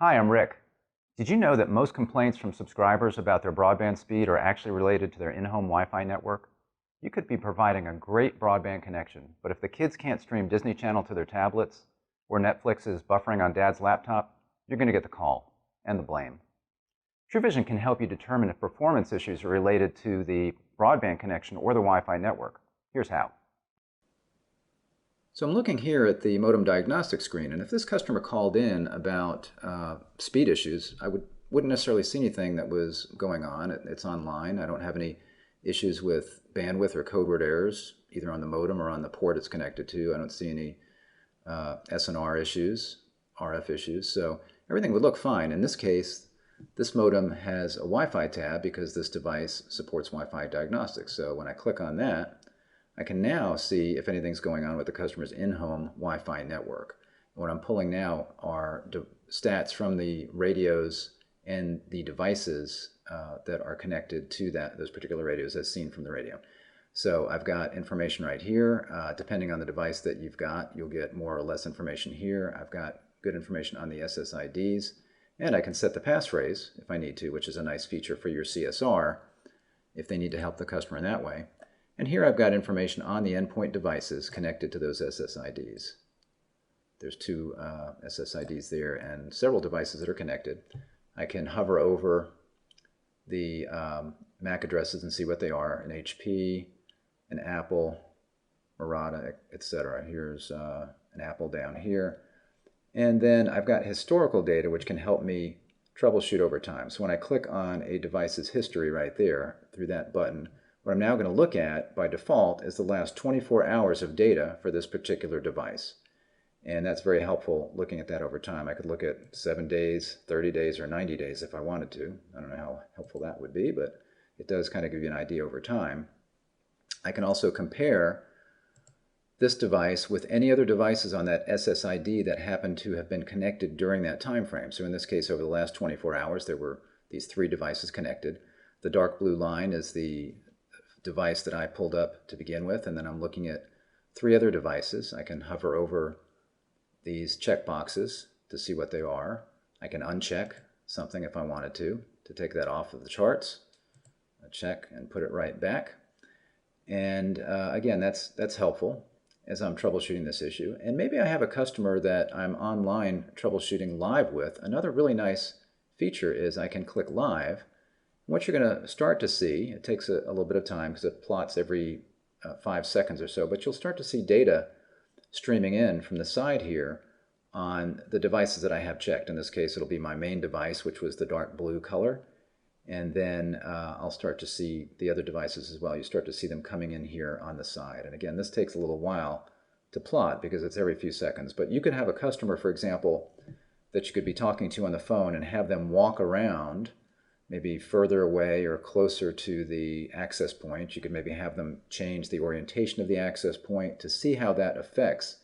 Hi, I'm Rick. Did you know that most complaints from subscribers about their broadband speed are actually related to their in-home Wi-Fi network? You could be providing a great broadband connection, but if the kids can't stream Disney Channel to their tablets, or Netflix is buffering on Dad's laptop, you're going to get the call and the blame. TruVizion can help you determine if performance issues are related to the broadband connection or the Wi-Fi network. Here's how. So I'm looking here at the Modem Diagnostics screen, and if this customer called in about speed issues, I wouldn't necessarily see anything that was going on. It's online. I don't have any issues with bandwidth or code word errors, either on the modem or on the port it's connected to. I don't see any SNR issues, RF issues, so everything would look fine. In this case, this modem has a Wi-Fi tab because this device supports Wi-Fi diagnostics. So when I click on that, I can now see if anything's going on with the customer's in-home Wi-Fi network. What I'm pulling now are stats from the radios and the devices that are connected to those particular radios as seen from the radio. So I've got information right here. Depending on the device that you've got, you'll get more or less information here. I've got good information on the SSIDs, and I can set the passphrase if I need to, which is a nice feature for your CSR if they need to help the customer in that way. And here I've got information on the endpoint devices connected to those SSIDs. There's two SSIDs there and several devices that are connected. I can hover over the MAC addresses and see what they are: an HP, an Apple, Murata, etc. Here's an Apple down here. And then I've got historical data which can help me troubleshoot over time. So when I click on a device's history right there through that button, what I'm now going to look at by default is the last 24 hours of data for this particular device. And that's very helpful looking at that over time. I could look at 7 days, 30 days, or 90 days if I wanted to. I don't know how helpful that would be, but it does kind of give you an idea over time. I can also compare this device with any other devices on that SSID that happen to have been connected during that time frame. So in this case, over the last 24 hours, there were these 3 devices connected. The dark blue line is the device that I pulled up to begin with, and then I'm looking at 3 other devices. I can hover over these check boxes to see what they are. I can uncheck something if I wanted to take that off of the charts. I check and put it right back. And again, that's helpful as I'm troubleshooting this issue. And maybe I have a customer that I'm online troubleshooting live with. Another really nice feature is I can click live. What you're going to start to see, it takes a little bit of time because it plots every 5 seconds or so, but you'll start to see data streaming in from the side here on the devices that I have checked. In this case, it'll be my main device, which was the dark blue color. And then I'll start to see the other devices as well. You start to see them coming in here on the side. And again, this takes a little while to plot because it's every few seconds. But you could have a customer, for example, that you could be talking to on the phone and have them walk around maybe further away or closer to the access point. You could maybe have them change the orientation of the access point to see how that affects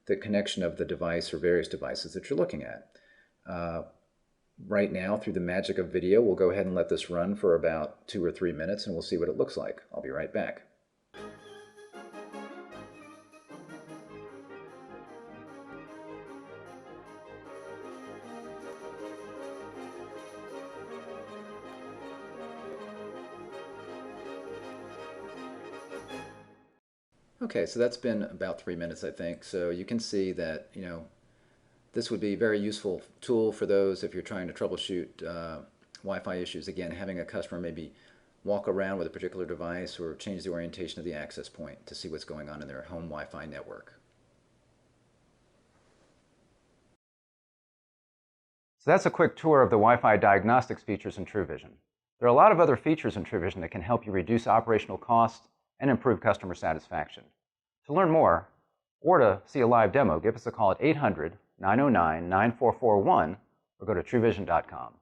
the connection of the device or various devices that you're looking at. Right now, through the magic of video, we'll go ahead and let this run for about 2 or 3 minutes and we'll see what it looks like. I'll be right back. Okay, so that's been about 3 minutes, I think. So you can see that, this would be a very useful tool for those if you're trying to troubleshoot Wi-Fi issues. Again, having a customer maybe walk around with a particular device or change the orientation of the access point to see what's going on in their home Wi-Fi network. So that's a quick tour of the Wi-Fi diagnostics features in TruVision. There are a lot of other features in TruVision that can help you reduce operational costs and improve customer satisfaction. To learn more, or to see a live demo, give us a call at 800-909-9441 or go to TruVision.com.